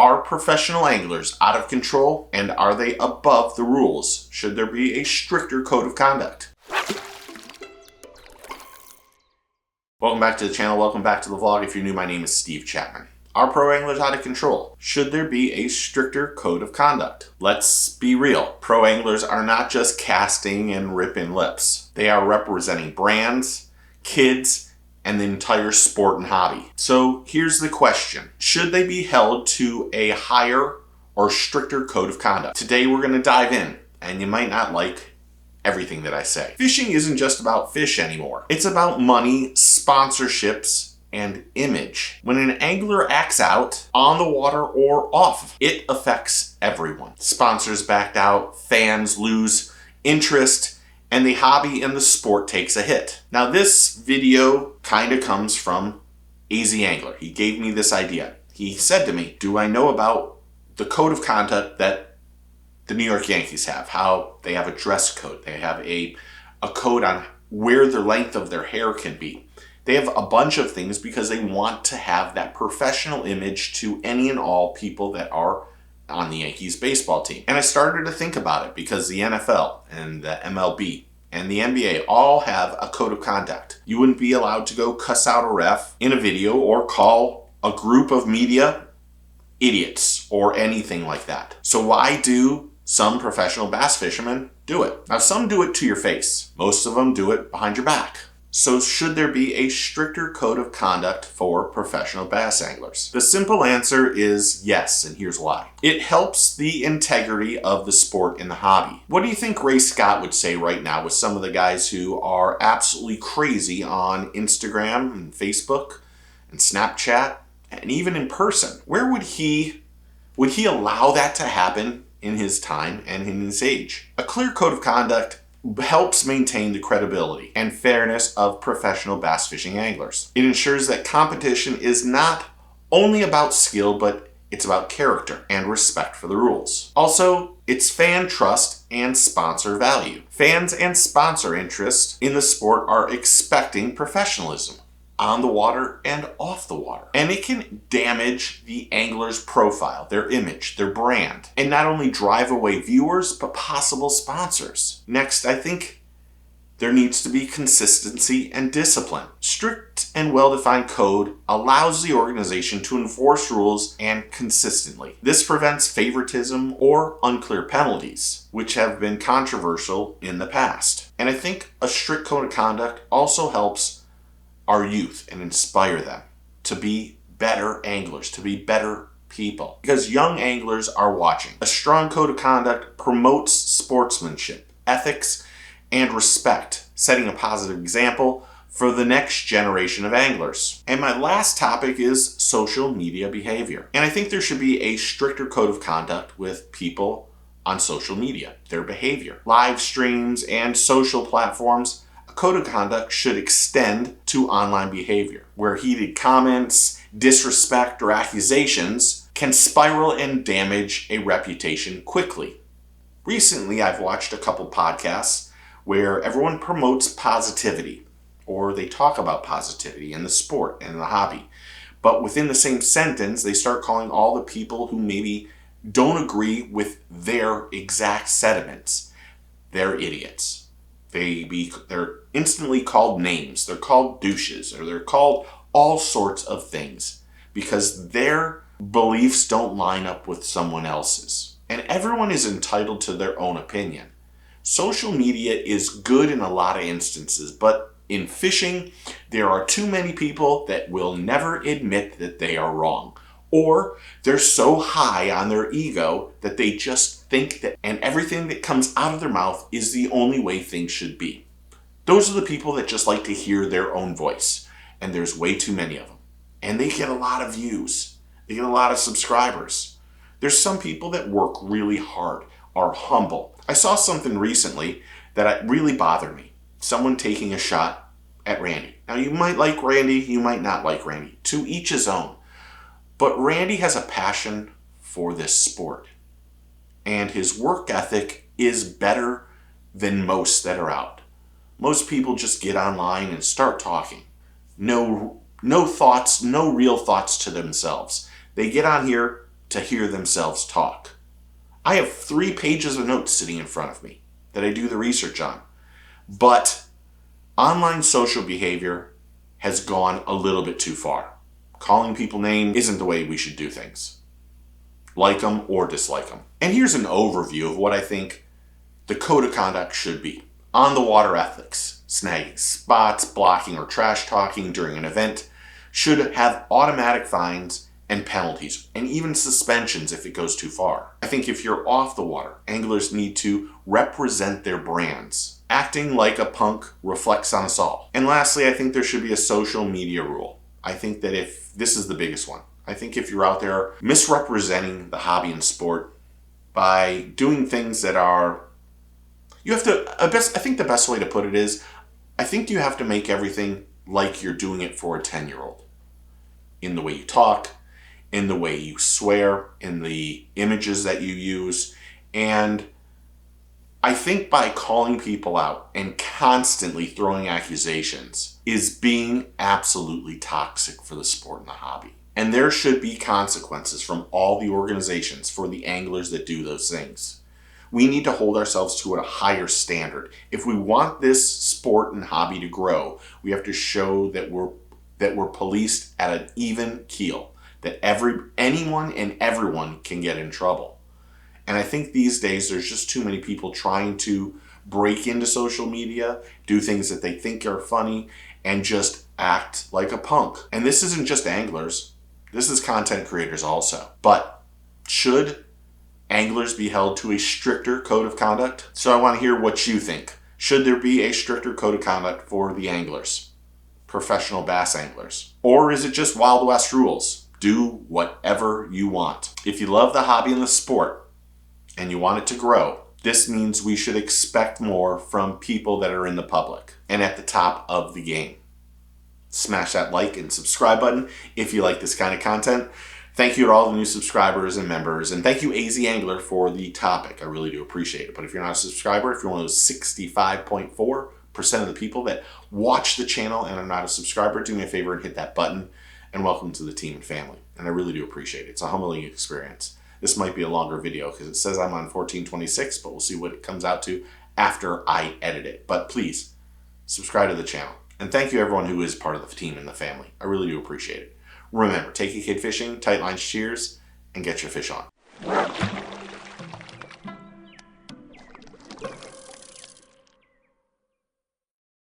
Are professional anglers out of control, and are they above the rules? Should there be a stricter code of conduct? Welcome back to the channel. Welcome back to the vlog. If you're new, my name is Steve Chapman. Are pro anglers out of control? Should there be a stricter code of conduct? Let's be real. Pro anglers are not just casting and ripping lips. They are representing brands, kids, and the entire sport and hobby. So here's the question. Should they be held to a higher or stricter code of conduct? Today we're going to dive in, and you might not like everything that I say. Fishing isn't just about fish anymore. It's about money, sponsorships, and image. When an angler acts out on the water or off, it affects everyone. Sponsors backed out, fans lose interest, and the hobby and the sport takes a hit. Now this video kind of comes from AZ Angler. He gave me this idea. He said to me, do I know about the code of conduct that the New York Yankees have? How they have a dress code. They have a code on where the length of their hair can be. They have a bunch of things because they want to have that professional image to any and all people that are on the Yankees baseball team. And I started to think about it because the NFL and the MLB and the NBA all have a code of conduct. You wouldn't be allowed to go cuss out a ref in a video or call a group of media idiots or anything like that. So why do some professional bass fishermen do it? Now some do it to your face. Most of them do it behind your back. So should there be a stricter code of conduct for professional bass anglers? The simple answer is yes, and here's why. It helps the integrity of the sport and the hobby. What do you think Ray Scott would say right now with some of the guys who are absolutely crazy on Instagram and Facebook and Snapchat and even in person? Where would he allow that to happen in his time and in his age? A clear code of conduct helps maintain the credibility and fairness of professional bass fishing anglers. It ensures that competition is not only about skill, but it's about character and respect for the rules. Also, it's fan trust and sponsor value. Fans and sponsor interest in the sport are expecting professionalism on the water and off the water. And it can damage the angler's profile, their image, their brand, and not only drive away viewers, but possible sponsors. Next, I think there needs to be consistency and discipline. Strict and well-defined code allows the organization to enforce rules and consistently. This prevents favoritism or unclear penalties, which have been controversial in the past. And I think a strict code of conduct also helps our youth and inspire them to be better anglers, to be better people. Because young anglers are watching. A strong code of conduct promotes sportsmanship, ethics, and respect, setting a positive example for the next generation of anglers. And my last topic is social media behavior. And I think there should be a stricter code of conduct with people on social media, their behavior. Live streams and social platforms, code of conduct should extend to online behavior, where heated comments, disrespect, or accusations can spiral and damage a reputation quickly. Recently, I've watched a couple podcasts where everyone promotes positivity, or they talk about positivity in the sport and the hobby. But within the same sentence, they start calling all the people who maybe don't agree with their exact sentiments, they're idiots. They're instantly called names. They're called douches, or they're called all sorts of things because their beliefs don't line up with someone else's. And everyone is entitled to their own opinion. Social media is good in a lot of instances, but in fishing, there are too many people that will never admit that they are wrong. Or they're so high on their ego that they just think that and everything that comes out of their mouth is the only way things should be. Those are the people that just like to hear their own voice. And there's way too many of them. And they get a lot of views. They get a lot of subscribers. There's some people that work really hard, are humble. I saw something recently that really bothered me. Someone taking a shot at Randy. Now you might like Randy, you might not like Randy. To each his own. But Randy has a passion for this sport. And his work ethic is better than most that are out. Most people just get online and start talking. No thoughts, no real thoughts to themselves. They get on here to hear themselves talk. I have 3 pages of notes sitting in front of me that I do the research on. But online social behavior has gone a little bit too far. Calling people names isn't the way we should do things. Like them or dislike them. And here's an overview of what I think the code of conduct should be. On the water ethics, snagging spots, blocking or trash talking during an event should have automatic fines and penalties, and even suspensions if it goes too far. I think if you're off the water, anglers need to represent their brands. Acting like a punk reflects on us all. And lastly, I think there should be a social media rule. I think that if this is the biggest one, I think if you're out there misrepresenting the hobby and sport by doing things that are, you have to, I think the best way to put it is, I think you have to make everything like you're doing it for a 10-year-old. In the way you talk, in the way you swear, in the images that you use. And I think by calling people out and constantly throwing accusations is being absolutely toxic for the sport and the hobby. And there should be consequences from all the organizations for the anglers that do those things. We need to hold ourselves to a higher standard. If we want this sport and hobby to grow, we have to show that we're policed at an even keel, that anyone and everyone can get in trouble. And I think these days there's just too many people trying to break into social media, do things that they think are funny, and just act like a punk. And this isn't just anglers, this is content creators also. But should anglers be held to a stricter code of conduct? So I want to hear what you think. Should there be a stricter code of conduct for the anglers? Professional bass anglers? Or is it just Wild West rules? Do whatever you want. If you love the hobby and the sport and you want it to grow, this means we should expect more from people that are in the public and at the top of the game. Smash that like and subscribe button if you like this kind of content. Thank you to all the new subscribers and members, and thank you AZ Angler for the topic. I really do appreciate it. But if you're not a subscriber, if you're one of those 65.4% of the people that watch the channel and are not a subscriber, do me a favor and hit that button, and welcome to the team and family. And I really do appreciate it. It's a humbling experience. This might be a longer video because it says I'm on 1426, but we'll see what it comes out to after I edit it. But please, subscribe to the channel. And thank you everyone who is part of the team and the family. I really do appreciate it. Remember, take a kid fishing, tight lines, cheers, and get your fish on.